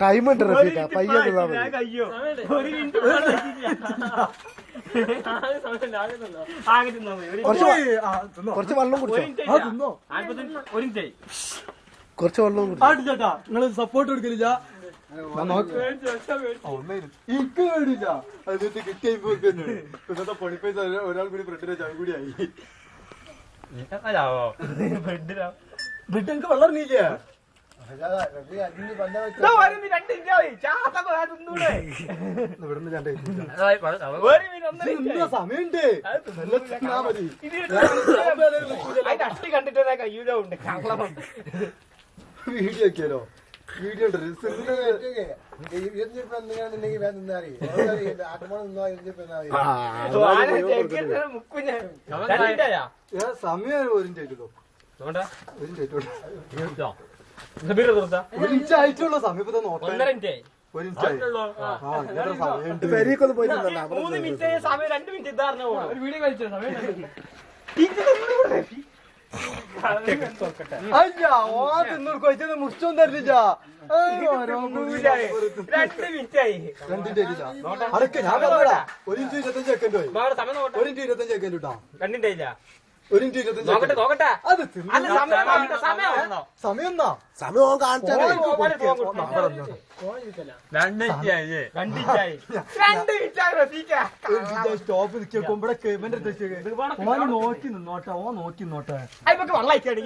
time ഉണ്ട് റഫീഖ പയ്യെ കുറച്ച് വെള്ളം കുടിച്ചോ കുറച്ച് വെള്ളം ചേട്ടാ നിങ്ങള് സപ്പോർട്ട് കൊടുക്കലില്ല എനിക്ക് വേണ്ടില്ല അതിട്ട് കിട്ടിയപ്പോ ഇന്നത്തെ പൊടിപ്പൈസ ഒരാൾ കൂടി ബ്രെഡിന്റെ ചായ കൂടി ആയി ബ്രെഡ് എനിക്ക് വെള്ളം ഇറങ്ങിയില്ലേ സമയണ്ട് വീഡിയോ ഒക്കെയാലോ വീഡിയോ സമയം ഒരിഞ്ചായിട്ടുള്ള സമയം ഇപ്പൊ നോക്കാം 1.5 മിനിറ്റ് പെരീക്കൊന്ന് പോയി 3 മിനിറ്റ് സമയം 2 മിനിറ്റ് ഇതാറിഞ്ഞ ഒരു വീഡിയോ കളിച്ചോ സമയം അല്ല ഓ തിന്നോട് മുറിച്ചൊന്നും തരില്ല 2 മിനിറ്റ് ആയി അടക്കെ ഞാൻ പറഞ്ഞടാ 1 മിനിറ്റ് 25 സെക്കൻഡ് പോയി 1 മിനിറ്റ് 25 സെക്കൻഡ് കിട്ടാ കണ്ടിട്ടേ ഇല്ല 1 മിനിറ്റ് 25 നോക്കട്ടെ അത് സമയം സമയം എന്നാ സമയം കാണിച്ചാ 2 മിനിറ്റ് ആയി സ്റ്റോപ്പ് നിൽക്കുമ്പോഴെ നോക്കി നിന്നോട്ടെ ഓ നോക്കി നിന്നോട്ടെ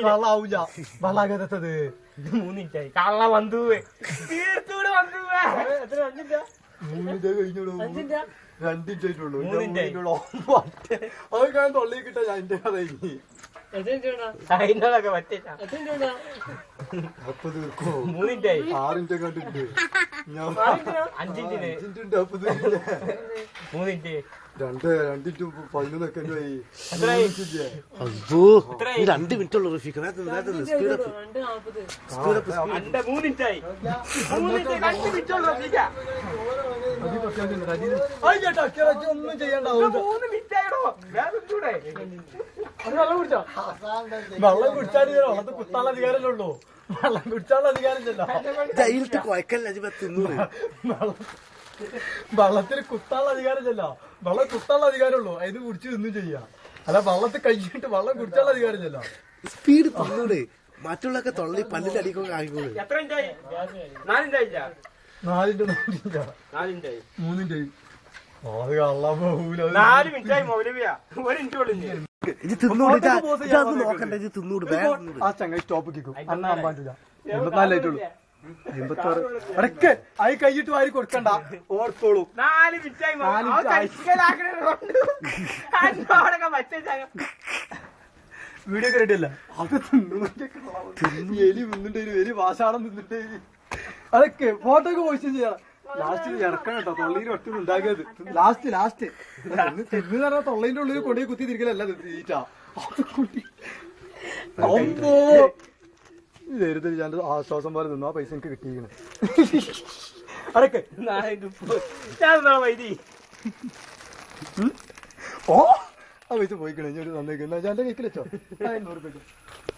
വെള്ളാവൂല വെള്ളാകത്തത് 3 മിനിറ്റ് ആയി കള്ള വന്നു തീർച്ചൂടെ വന്നു 3 കഴിഞ്ഞോളൂ 2 മിനിറ്റ് ആയിട്ടുള്ളൂ അത് ഞാൻ തൊള്ളി കിട്ടാ ഞാൻ എന്റെ കഥ ഇനി അതിനൊക്കെ പറ്റില്ല അപ്പൊ തീർക്കോ 3 മിനിറ്റ് ആയി 6 മിനിറ്റ് കണ്ടിട്ടുണ്ട് 5 മിനിറ്റ് 3 മിനിറ്റ് 2 11 സെക്കൻഡ് ആയി 2 മിനിറ്റ് ഉള്ളു റഫീഖ 3 മിനിറ്റ് ആയി 2 മിനിറ്റ് ഉള്ളു ഒന്നും ചെയ്യണ്ടാവും 3 മിനിറ്റ് ആയിടോ വെള്ളം കുടിച്ചാൽ വെള്ളത്തിൽ കുത്താനുള്ള അധികാരമല്ലേ ഉള്ളൂ വെള്ളം കുടിച്ചാലുള്ള അധികാരമില്ലല്ലോ ജയിലിട്ട് കുഴക്കല്ല തിന്നൂറ് വെള്ളത്തിൽ കുത്താനുള്ള അധികാരമില്ലല്ലോ വെള്ളം കുത്താനുള്ള അധികാരമുള്ളൂ അതിന് കുടിച്ച് തിന്നും ചെയ്യാം അല്ല വെള്ളത്തിൽ കഴിഞ്ഞിട്ട് വെള്ളം കുടിച്ചാലുള്ള അധികാരമില്ലല്ലോ സ്പീഡ് തിന്നൂടെ മറ്റുള്ളൊക്കെ തൊള്ളി പല്ലിന്റെ അടിക്കൊക്കെ ആയിക്കോളൂ എത്ര മിനിറ്റ് ആയി 4 മിനിറ്റ് ആയില്ല 4 മിനിറ്റ് 3 മിനിറ്റ് അത് കള്ളാൻ പോകൂല 4 മിനിറ്റ് ആയി മൗലവിയാ 1 മിനിറ്റ് ഉള്ളു ഇത് തിന്നൂട് നോക്കണ്ട ഇത് തിന്നൂട് ആ ചങ്ങായി സ്റ്റോപ്പ് കിക്കും അന്ന് നമ്പാൻ പറ്റില്ല 54 ആയിട്ടുള്ളൂ 56 അടക്ക് ആയി കൈയിട്ട് വാരി കൊടുക്കണ്ട ഓർത്തോളൂ 4 മിനിറ്റ് ആയി വീഡിയോ ഒക്കെ റെഡി അല്ല അത് എലി നിന്നിട്ട് എലി വാശാടം നിന്നിട്ട് അതൊക്കെ ഫോട്ടോ ഒക്കെ പോസ്റ്റ് ചെയ്യണം ലാസ്റ്റ് ഇറക്കണം കേട്ടോ തൊള്ളയിൽ ഒറ്റ ഉണ്ടാക്കിയത് ലാസ്റ്റ് തിന്നു പറഞ്ഞാൽ തൊള്ളയിന്റെ ഉള്ളിൽ കൊണ്ടുപോയി കുത്തി തിരിക്കലല്ല തീറ്റ ഇതായിരുന്നു ഞാൻ ആശ്വാസം പോലെ നിന്നു ആ പൈസ എനിക്ക് കിട്ടിയിരിക്കണേ അടക്കെ ഓ ആ പൈസ പോയിക്കണേ ഞാൻ നന്നേക്കുന്ന ഞാൻ എന്റെ കൈക്കിൽ വെച്ചോ 500 രൂപ